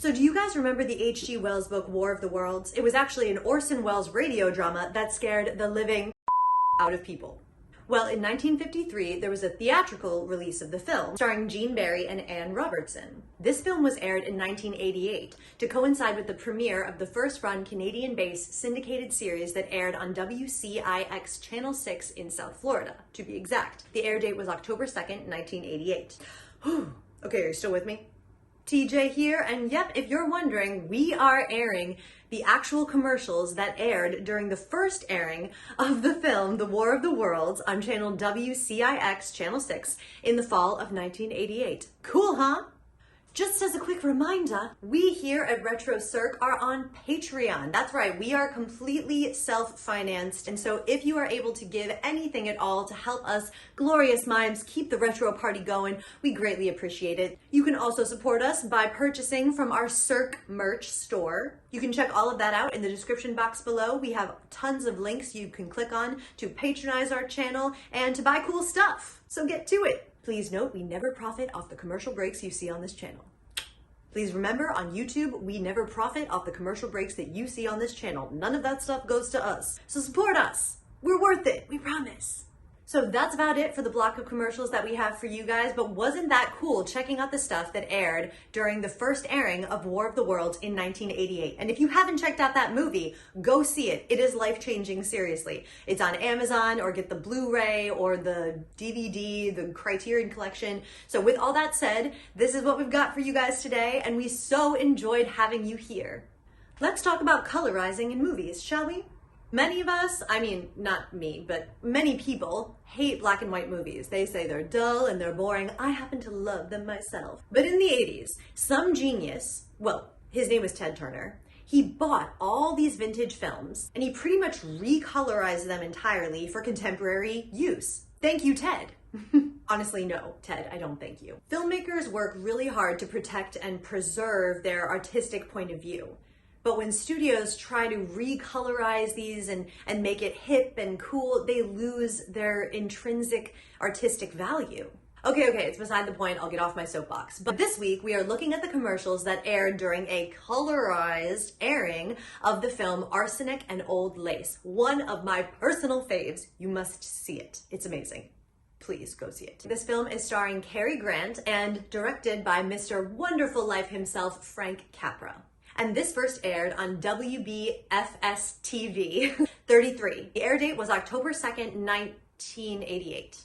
So do you guys remember the H.G. Wells book, War of the Worlds? It was actually an Orson Welles radio drama that scared the living out of people. Well, in 1953, there was a theatrical release of the film, starring Gene Barry and Anne Robertson. This film was aired in 1988 to coincide with the premiere of the first-run Canadian-based syndicated series that aired on WCIX Channel 6 in South Florida, to be exact. The air date was October 2nd, 1988. Okay, are you still with me? TJ here, and yep, if you're wondering, we are airing the actual commercials that aired during the first airing of the film The War of the Worlds on channel WCIX Channel 6 in the fall of 1988. Cool, huh? Just as a quick reminder, we here at RetroCirq are on Patreon. That's right, we are completely self-financed, and so if you are able to give anything at all to help us glorious mimes keep the retro party going, we greatly appreciate it. You can also support us by purchasing from our Cirq merch store. You can check all of that out in the description box below. We have tons of links you can click on to patronize our channel and to buy cool stuff. So get to it. Please note, we never profit off the commercial breaks you see on this channel. Please remember, on YouTube, we never profit off the commercial breaks that you see on this channel. None of that stuff goes to us. So support us. We're worth it, we promise. So that's about it for the block of commercials that we have for you guys, but wasn't that cool checking out the stuff that aired during the first airing of War of the Worlds in 1988? And if you haven't checked out that movie, go see it. It is life-changing, seriously. It's on Amazon, or get the Blu-ray or the DVD, the Criterion Collection. So with all that said, this is what we've got for you guys today, and we so enjoyed having you here. Let's talk about colorizing in movies, shall we? Many of us, I mean, not me, but many people hate black and white movies. They say they're dull and they're boring. I happen to love them myself. But in the 80s, some genius, well, his name was Ted Turner, he bought all these vintage films and he pretty much recolorized them entirely for contemporary use. Thank you, Ted. Honestly, no, Ted, I don't thank you. Filmmakers work really hard to protect and preserve their artistic point of view. But when studios try to recolorize these and make it hip and cool, they lose their intrinsic artistic value. Okay, it's beside the point, I'll get off my soapbox. But this week, we are looking at the commercials that aired during a colorized airing of the film Arsenic and Old Lace. One of my personal faves. You must see it. It's amazing. Please go see it. This film is starring Cary Grant and directed by Mr. Wonderful Life himself, Frank Capra. And this first aired on WBFS-TV 33. The air date was October 2nd, 1988.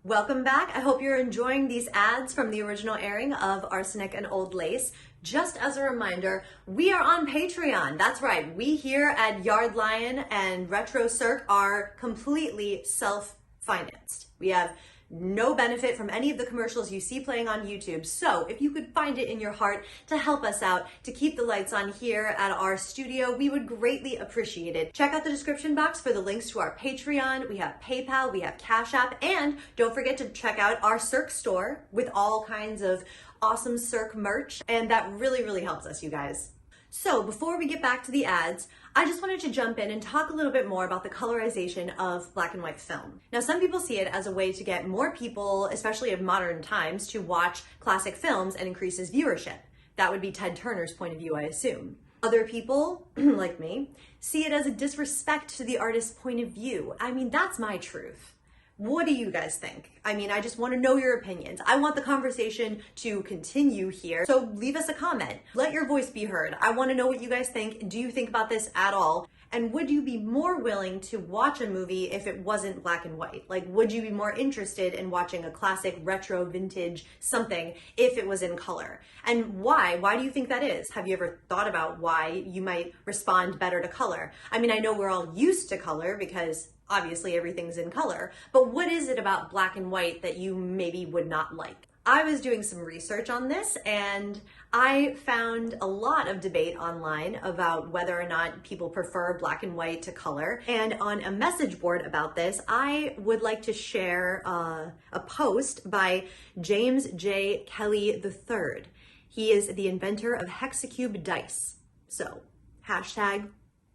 Welcome back. I hope you're enjoying these ads from the original airing of Arsenic and Old Lace. Just as a reminder, we are on Patreon. That's right. We here at Yard Lion and RetroCirq are completely self-financed. We have no benefit from any of the commercials you see playing on YouTube. So if you could find it in your heart to help us out, to keep the lights on here at our studio, we would greatly appreciate it. Check out the description box for the links to our Patreon. We have PayPal, we have Cash App, and don't forget to check out our Cirq store with all kinds of awesome Cirq merch. And that really, really helps us, you guys. So before we get back to the ads, I just wanted to jump in and talk a little bit more about the colorization of black and white film. Now, some people see it as a way to get more people, especially of modern times, to watch classic films and increases viewership. That would be Ted Turner's point of view, I assume. Other people, like me, see it as a disrespect to the artist's point of view. I mean, that's my truth. What do you guys think? I mean, I just want to know your opinions. I want the conversation to continue here. So leave us a comment. Let your voice be heard. I want to know what you guys think. Do you think about this at all? And would you be more willing to watch a movie if it wasn't black and white? Like, would you be more interested in watching a classic, retro, vintage something if it was in color? And why? Why do you think that is? Have you ever thought about why you might respond better to color? I mean, I know we're all used to color because obviously everything's in color, but what is it about black and white that you maybe would not like? I was doing some research on this and I found a lot of debate online about whether or not people prefer black and white to color. And on a message board about this, I would like to share a post by James J. Kelly III. He is the inventor of hexacube dice. So, hashtag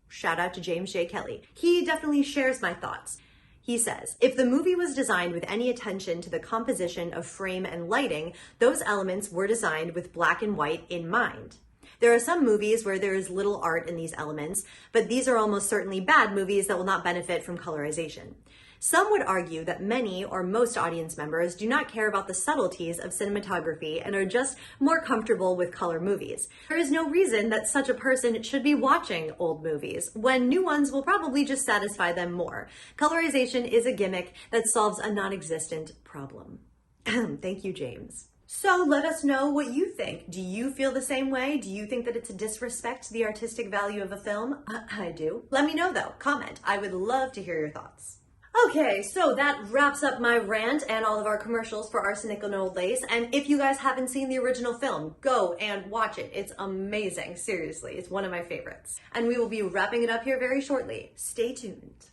shout out to James J. Kelly. He definitely shares my thoughts. He says, if the movie was designed with any attention to the composition of frame and lighting, those elements were designed with black and white in mind. There are some movies where there is little art in these elements, but these are almost certainly bad movies that will not benefit from colorization. Some would argue that many or most audience members do not care about the subtleties of cinematography and are just more comfortable with color movies. There is no reason that such a person should be watching old movies, when new ones will probably just satisfy them more. Colorization is a gimmick that solves a non-existent problem. Thank you, James. So let us know what you think. Do you feel the same way? Do you think that it's a disrespect to the artistic value of a film? I do. Let me know though. Comment. I would love to hear your thoughts. Okay, so that wraps up my rant and all of our commercials for Arsenic and Old Lace. And if you guys haven't seen the original film, go and watch it. It's amazing. Seriously, it's one of my favorites. And we will be wrapping it up here very shortly. Stay tuned.